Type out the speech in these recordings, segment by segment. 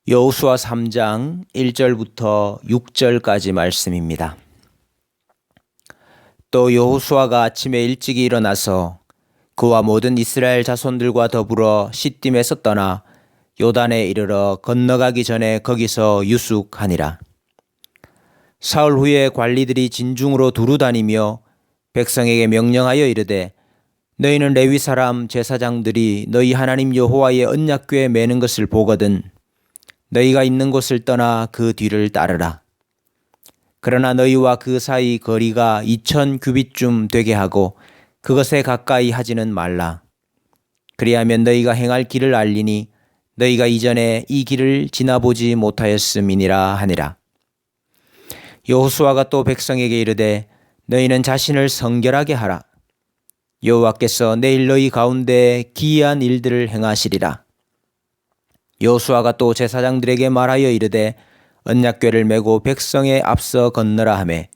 여호수아 3장 1절부터 6절까지 말씀입니다. 또 여호수아가 아침에 일찍이 일어나서 그와 모든 이스라엘 자손들과 더불어 시딤에서 떠나 요단에 이르러 건너가기 전에 거기서 유숙하니라. 사흘 후에 관리들이 진중으로 두루 다니며 백성에게 명령하여 이르되 너희는 레위 사람 제사장들이 너희 하나님 여호와의 언약궤에 매는 것을 보거든 너희가 있는 곳을 떠나 그 뒤를 따르라. 그러나 너희와 그 사이 거리가 2000규빗쯤 되게 하고 그것에 가까이 하지는 말라. 그리하면 너희가 행할 길을 알리니 너희가 이전에 이 길을 지나보지 못하였음이니라 하니라. 여호수아가 또 백성에게 이르되 너희는 자신을 성결하게 하라. 여호와께서 내일 너희 가운데 기이한 일들을 행하시리라. 여호수아가 또 제사장들에게 말하여 이르되 언약궤를 메고 백성의 앞서 건너라 하매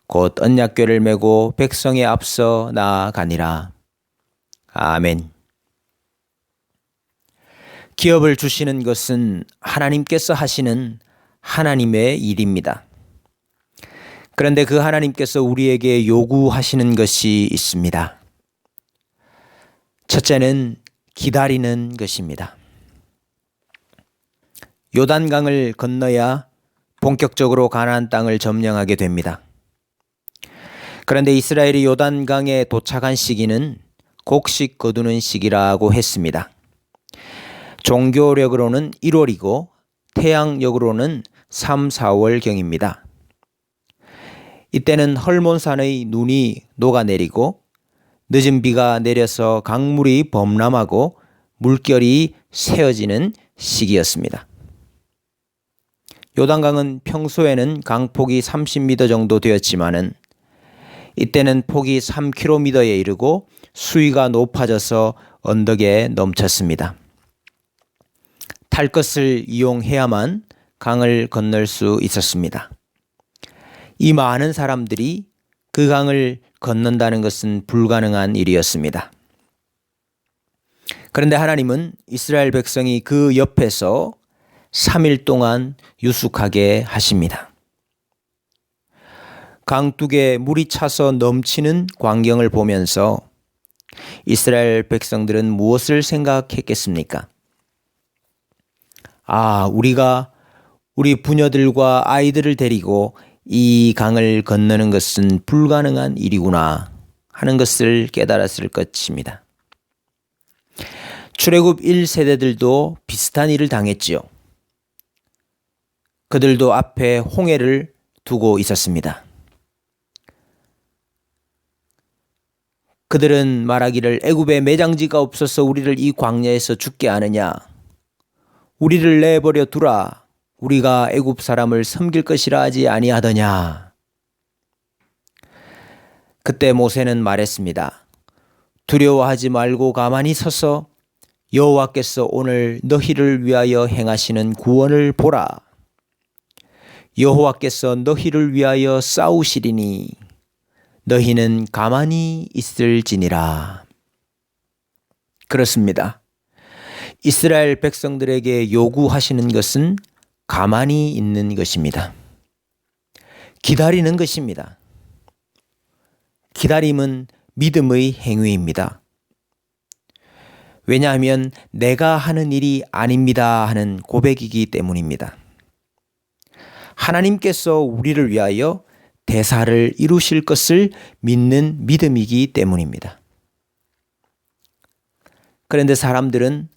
곧 언약궤를 메고 백성의 앞서 나아가니라. 아멘. 기업을 주시는 것은 하나님께서 하시는 하나님의 일입니다. 그런데 그 하나님께서 우리에게 요구하시는 것이 있습니다. 첫째는 기다리는 것입니다. 요단강을 건너야 본격적으로 가나안 땅을 점령하게 됩니다. 그런데 이스라엘이 요단강에 도착한 시기는 곡식 거두는 시기라고 했습니다. 종교력으로는 1월이고 태양력으로는 3, 4월경입니다. 이때는 헐몬산의 눈이 녹아내리고 늦은 비가 내려서 강물이 범람하고 물결이 새어지는 시기였습니다. 요단강은 평소에는 강폭이 30m 정도 되었지만은 이때는 폭이 3km에 이르고 수위가 높아져서 언덕에 넘쳤습니다. 탈 것을 이용해야만 강을 건널 수 있었습니다. 이 많은 사람들이 그 강을 건넌다는 것은 불가능한 일이었습니다. 그런데 하나님은 이스라엘 백성이 그 옆에서 3일 동안 유숙하게 하십니다. 강둑에 물이 차서 넘치는 광경을 보면서 이스라엘 백성들은 무엇을 생각했겠습니까? 우리가 우리 부녀들과 아이들을 데리고 이 강을 건너는 것은 불가능한 일이구나 하는 것을 깨달았을 것입니다. 출애굽 1세대들도 비슷한 일을 당했지요. 그들도 앞에 홍해를 두고 있었습니다. 그들은 말하기를 애굽에 매장지가 없어서 우리를 이 광야에서 죽게 하느냐. 우리를 내버려 두라. 우리가 애굽 사람을 섬길 것이라 하지 아니하더냐. 그때 모세는 말했습니다. 두려워하지 말고 가만히 서서 여호와께서 오늘 너희를 위하여 행하시는 구원을 보라. 여호와께서 너희를 위하여 싸우시리니 너희는 가만히 있을지니라. 그렇습니다. 이스라엘 백성들에게 요구하시는 것은 가만히 있는 것입니다. 기다리는 것입니다. 기다림은 믿음의 행위입니다. 왜냐하면 내가 하는 일이 아닙니다 하는 고백이기 때문입니다. 하나님께서 우리를 위하여 대사를 이루실 것을 믿는 믿음이기 때문입니다. 그런데 사람들은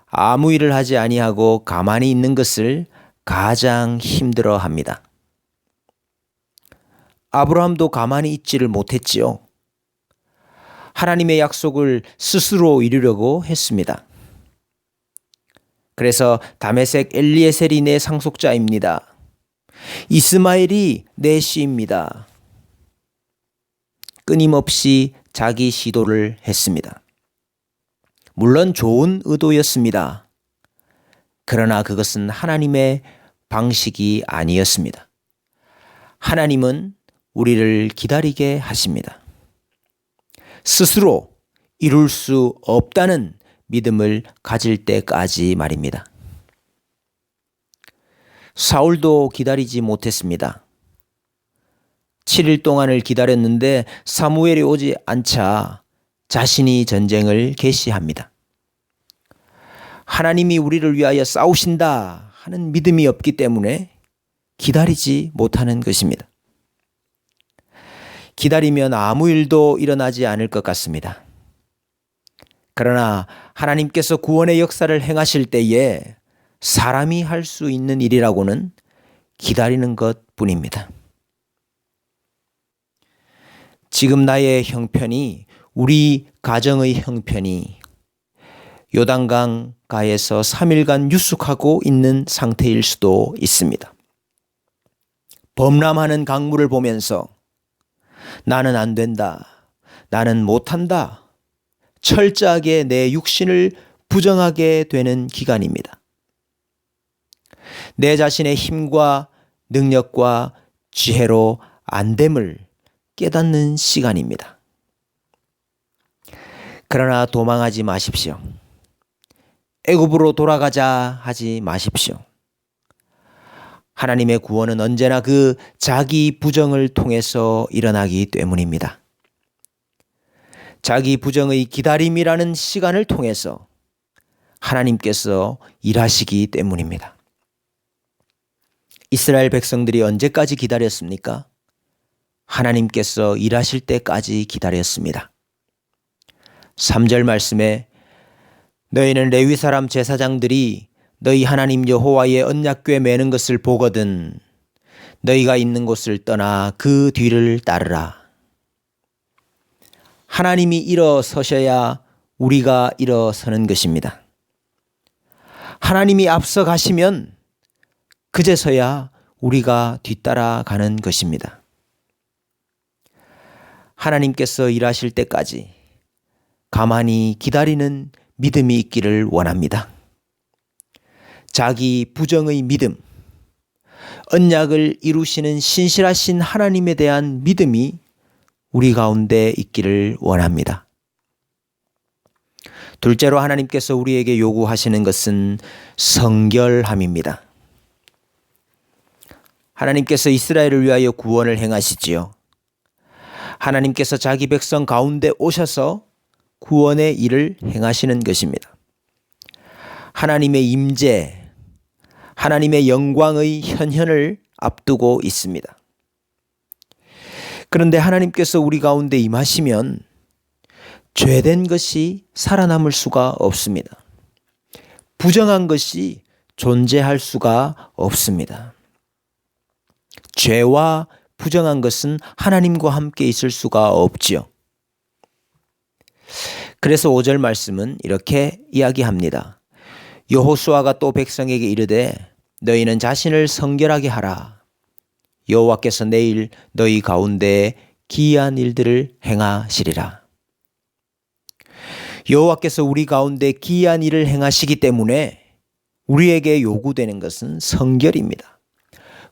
아무 일을 하지 아니하고 가만히 있는 것을 가장 힘들어합니다. 아브라함도 가만히 있지를 못했지요. 하나님의 약속을 스스로 이루려고 했습니다. 그래서 다메섹 엘리에셀이 내 상속자입니다. 이스마엘이 내 씨입니다. 끊임없이 자기 시도를 했습니다. 물론 좋은 의도였습니다. 그러나 그것은 하나님의 방식이 아니었습니다. 하나님은 우리를 기다리게 하십니다. 스스로 이룰 수 없다는 믿음을 가질 때까지 말입니다. 사울도 기다리지 못했습니다. 7일 동안을 기다렸는데 사무엘이 오지 않자 자신이 전쟁을 개시합니다. 하나님이 우리를 위하여 싸우신다 하는 믿음이 없기 때문에 기다리지 못하는 것입니다. 기다리면 아무 일도 일어나지 않을 것 같습니다. 그러나 하나님께서 구원의 역사를 행하실 때에 사람이 할 수 있는 일이라고는 기다리는 것뿐입니다. 지금 나의 형편이, 우리 가정의 형편이 요단강 가에서 3일간 유숙하고 있는 상태일 수도 있습니다. 범람하는 강물을 보면서 나는 안 된다, 나는 못한다, 철저하게 내 육신을 부정하게 되는 기간입니다. 내 자신의 힘과 능력과 지혜로 안 됨을 깨닫는 시간입니다. 그러나 도망하지 마십시오. 애굽으로 돌아가자 하지 마십시오. 하나님의 구원은 언제나 그 자기 부정을 통해서 일어나기 때문입니다. 자기 부정의 기다림이라는 시간을 통해서 하나님께서 일하시기 때문입니다. 이스라엘 백성들이 언제까지 기다렸습니까? 하나님께서 일하실 때까지 기다렸습니다. 3절 말씀에 너희는 레위 사람 제사장들이 너희 하나님 여호와의 언약궤 매는 것을 보거든 너희가 있는 곳을 떠나 그 뒤를 따르라. 하나님이 일어서셔야 우리가 일어서는 것입니다. 하나님이 앞서 가시면 그제서야 우리가 뒤따라가는 것입니다. 하나님께서 일하실 때까지 가만히 기다리는 믿음이 있기를 원합니다. 자기 부정의 믿음, 언약을 이루시는 신실하신 하나님에 대한 믿음이 우리 가운데 있기를 원합니다. 둘째로 하나님께서 우리에게 요구하시는 것은 성결함입니다. 하나님께서 이스라엘을 위하여 구원을 행하시지요. 하나님께서 자기 백성 가운데 오셔서 구원의 일을 행하시는 것입니다. 하나님의 임재, 하나님의 영광의 현현을 앞두고 있습니다. 그런데 하나님께서 우리 가운데 임하시면 죄된 것이 살아남을 수가 없습니다. 부정한 것이 존재할 수가 없습니다. 죄와 부정한 것은 하나님과 함께 있을 수가 없지요. 그래서 5절 말씀은 이렇게 이야기합니다. 여호수아가 또 백성에게 이르되 너희는 자신을 성결하게 하라. 여호와께서 내일 너희 가운데 기이한 일들을 행하시리라. 여호와께서 우리 가운데 기이한 일을 행하시기 때문에 우리에게 요구되는 것은 성결입니다.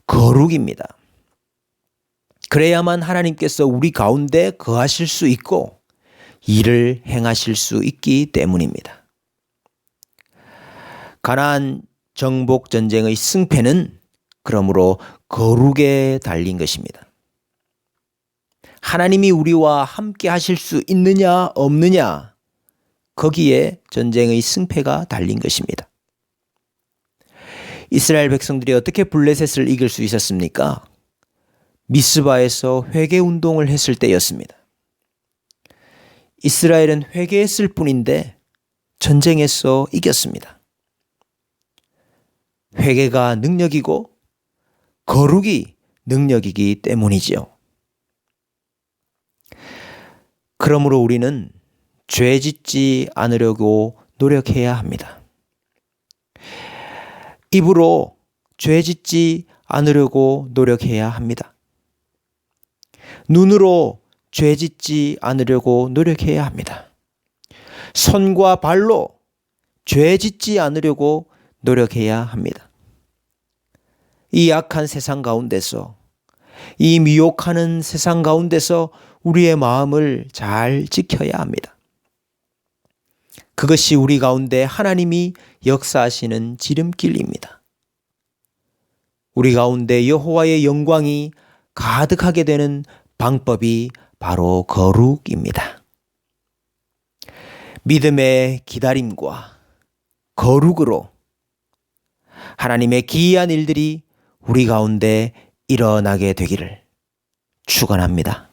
거룩입니다. 그래야만 하나님께서 우리 가운데 거하실 수 있고 일을 행하실 수 있기 때문입니다. 가나안 정복 전쟁의 승패는 그러므로 거룩에 달린 것입니다. 하나님이 우리와 함께 하실 수 있느냐 없느냐 거기에 전쟁의 승패가 달린 것입니다. 이스라엘 백성들이 어떻게 블레셋을 이길 수 있었습니까? 미스바에서 회개 운동을 했을 때였습니다. 이스라엘은 회개했을 뿐인데 전쟁에서 이겼습니다. 회개가 능력이고 거룩이 능력이기 때문이지요. 그러므로 우리는 죄 짓지 않으려고 노력해야 합니다. 입으로 죄 짓지 않으려고 노력해야 합니다. 눈으로 죄 짓지 않으려고 노력해야 합니다. 손과 발로 죄 짓지 않으려고 노력해야 합니다. 이 악한 세상 가운데서, 이 미혹하는 세상 가운데서 우리의 마음을 잘 지켜야 합니다. 그것이 우리 가운데 하나님이 역사하시는 지름길입니다. 우리 가운데 여호와의 영광이 가득하게 되는 방법이 바로 거룩입니다. 믿음의 기다림과 거룩으로 하나님의 기이한 일들이 우리 가운데 일어나게 되기를 축원합니다.